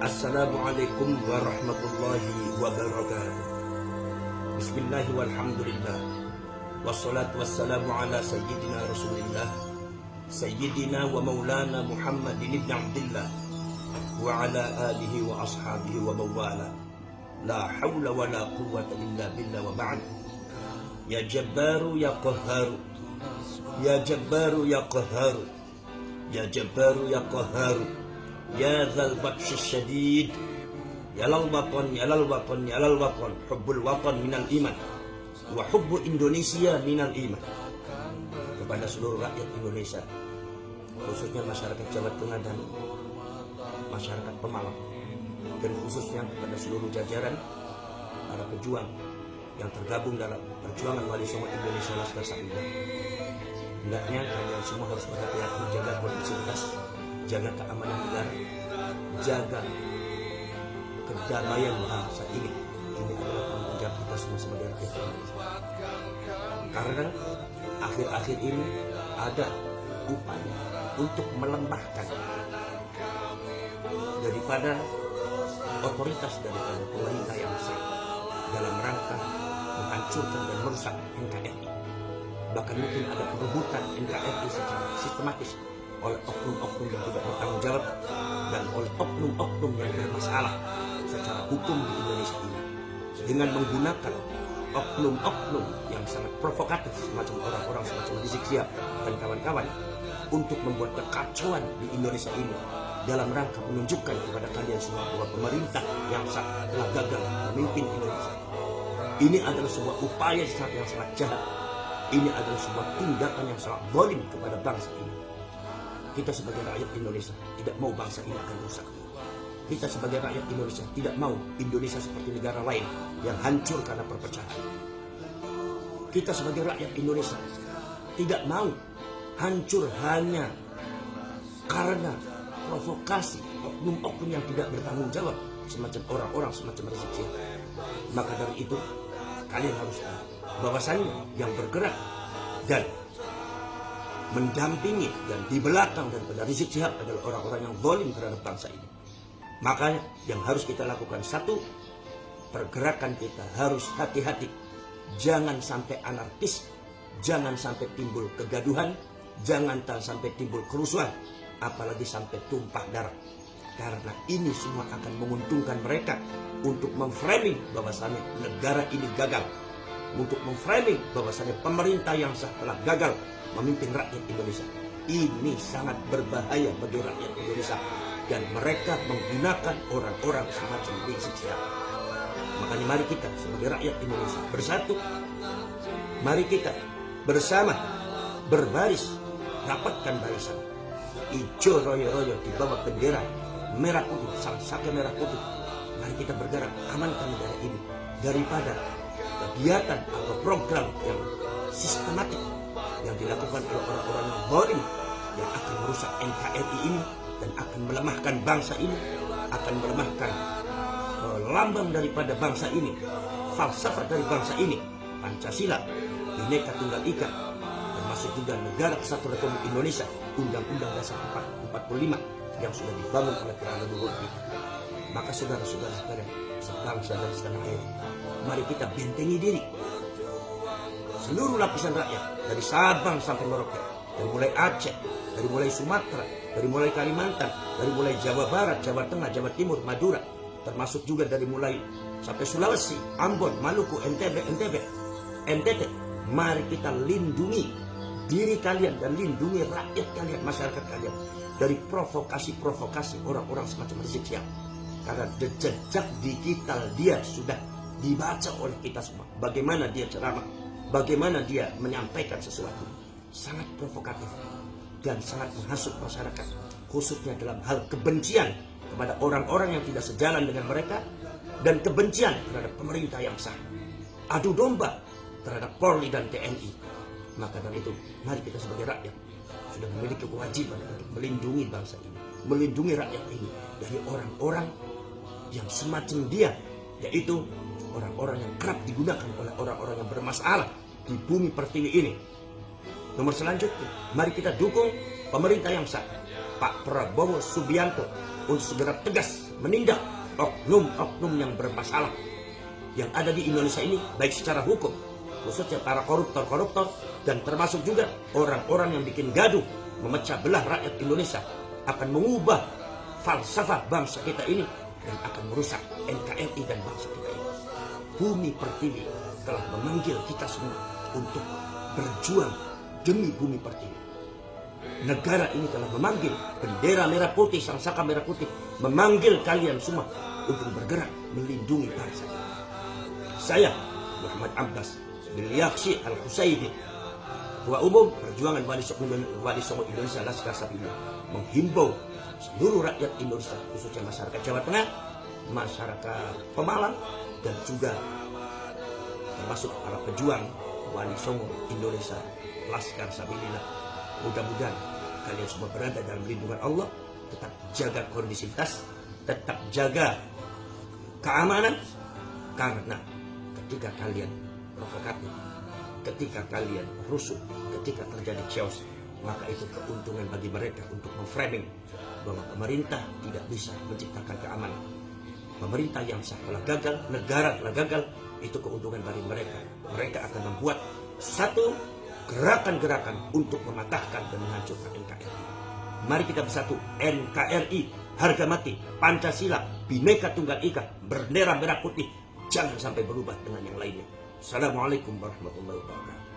Assalamualaikum warahmatullahi wabarakatuh. Bismillah walhamdulillah. Wassalatu wassalamu ala sayyidina Rasulillah Sayyidina wa maulana Muhammadin ibn Abdillah wa ala alihi wa ashabihi wa mawala. La hawla wa la quwwata illa billah wa ba'd. Ya Jabbaru ya Qahharu, Ya Jabbaru ya Qahharu, Ya Jabbaru ya Qahharu, Ya Dzal Batshi Syadid, Ya lal watan, Ya lal watan, Ya lal watan, hubbul watan minal iman, wa hubbu Indonesia minal iman. Kepada seluruh rakyat Indonesia, khususnya masyarakat Jawa Tengah dan masyarakat Pemalang, dan khususnya kepada seluruh jajaran para pejuang yang tergabung dalam perjuangan Wali Songo Indonesia Laskar Sapindah. Hendaknya kalian semua harus berhati-hati, jaga kondisivitas, jaga keamanan negara, jaga kedamaian bangsa ini. Ini adalah tanggung jawab kita semua sebagai rakyat Indonesia. Karena akhir-akhir ini ada upaya untuk melemahkan daripada otoritas daripada pemerintah yang sah dalam rangka menghancurkan dan merusak NKRI. Bahkan mungkin ada perebutan NKRI secara sistematis oleh oknum-oknum yang tidak bertanggung jawab dan oleh oknum-oknum yang bermasalah secara hukum di Indonesia ini, dengan menggunakan oknum-oknum yang sangat provokatif semacam orang-orang semacam Rizik Syihab dan kawan-kawan untuk membuat kekacauan di Indonesia ini dalam rangka menunjukkan kepada kalian semua bahwa pemerintah yang telah gagal memimpin Indonesia. Ini adalah sebuah upaya yang sangat jahat. Ini adalah sebuah tindakan yang sangat zalim kepada bangsa ini. Kita sebagai rakyat Indonesia tidak mau bangsa ini akan rusak. Kita sebagai rakyat Indonesia tidak mau Indonesia seperti negara lain yang hancur karena perpecahan. Kita sebagai rakyat Indonesia tidak mau hancur hanya karena provokasi oknum-oknum yang tidak bertanggung jawab semacam orang-orang semacam Rizik Syihab. Maka dari itu kalian harus tahu bahwasannya yang bergerak dan mendampingi dan di belakang daripada Rizik Syihab adalah orang-orang yang zalim terhadap bangsa ini. Makanya yang harus kita lakukan, satu, pergerakan kita harus hati-hati. Jangan sampai anarkis, jangan sampai timbul kegaduhan, jangan sampai timbul kerusuhan, apalagi sampai tumpah darah. Karena ini semua akan menguntungkan mereka untuk memframing bahwasannya negara ini gagal, untuk memframing bahwasannya pemerintah yang sah telah gagal memimpin rakyat Indonesia. Ini sangat berbahaya bagi rakyat Indonesia, dan mereka menggunakan orang-orang semacam Rizik Syihab. Makanya mari kita sebagai rakyat Indonesia bersatu, mari kita bersama berbaris, rapatkan barisan, hijau royo-royo di bawah bendera merah putih, sang saka merah putih. Mari kita bergerak, amankan negara ini daripada kegiatan atau program yang sistematik yang dilakukan oleh orang-orang yang zalim, yang akan merusak NKRI ini dan akan melemahkan bangsa ini, akan melemahkan lambang daripada bangsa ini, falsafah dari bangsa ini, Pancasila, Bhinneka Tunggal Ika, termasuk juga Negara Kesatuan Republik Indonesia, Undang-Undang Dasar 45 yang sudah dibangun oleh para leluhur kita. Maka saudara-saudara sekalian, sebangsa dan setanah air, mari kita bentengi diri. Seluruh lapisan rakyat, dari Sabang sampai Merauke, dari mulai Aceh, dari mulai Sumatera, dari mulai Kalimantan, dari mulai Jawa Barat, Jawa Tengah, Jawa Timur, Madura, termasuk juga dari mulai sampai Sulawesi, Ambon, Maluku, NTT. Mari kita lindungi diri kalian dan lindungi rakyat kalian, masyarakat kalian dari provokasi-provokasi orang-orang semacam Rizik Syihab. Karena jejak digital dia sudah dibaca oleh kita semua. Bagaimana dia ceramah, bagaimana dia menyampaikan sesuatu, sangat provokatif dan sangat menghasut masyarakat, khususnya dalam hal kebencian kepada orang-orang yang tidak sejalan dengan mereka dan kebencian terhadap pemerintah yang sah, adu domba terhadap Polri dan TNI. Maka dari itu, mari kita sebagai rakyat sudah memiliki kewajiban untuk melindungi bangsa ini, melindungi rakyat ini dari orang-orang yang semacam dia, yaitu orang-orang yang kerap digunakan oleh orang-orang yang bermasalah di bumi pertiwi ini. Nomor selanjutnya, mari kita dukung pemerintah yang sah, Pak Prabowo Subianto, untuk segera tegas menindak oknum-oknum yang bermasalah yang ada di Indonesia ini, baik secara hukum, khususnya para koruptor-koruptor, dan termasuk juga orang-orang yang bikin gaduh, memecah belah rakyat Indonesia, akan mengubah falsafah bangsa kita ini dan akan merusak NKRI dan bangsa kita ini. Bumi Pertiwi telah memanggil kita semua untuk berjuang demi Bumi Pertiwi. Negara ini telah memanggil, bendera merah putih, sangsaka merah putih, memanggil kalian semua untuk bergerak melindungi bangsa kita. Saya, Muhammad Abbas bin Yaksi Al-Husaidi, Ketua Umum Perjuangan Wali Songo Indonesia Laskar Sabilullah, menghimbau seluruh rakyat Indonesia, khususnya masyarakat Jawa Tengah, masyarakat Pemalang, dan juga termasuk para pejuang Wali Songo Indonesia Laskar Sabilullah. Mudah-mudahan kalian semua berada dalam lindungan Allah, tetap jaga kondisivitas, tetap jaga keamanan, karena ketika kalian provokatif, ketika kalian rusuh, ketika terjadi chaos, maka itu keuntungan bagi mereka untuk memframing bahwa pemerintah tidak bisa menciptakan keamanan. Pemerintah yang sah telah gagal, negara telah gagal, itu keuntungan bagi mereka. Mereka akan membuat satu gerakan-gerakan untuk mematahkan dan menghancurkan NKRI. Mari kita bersatu, NKRI, harga mati, Pancasila, Bhinneka Tunggal Ika, bendera merah putih, jangan sampai berubah dengan yang lainnya. Assalamualaikum warahmatullahi wabarakatuh.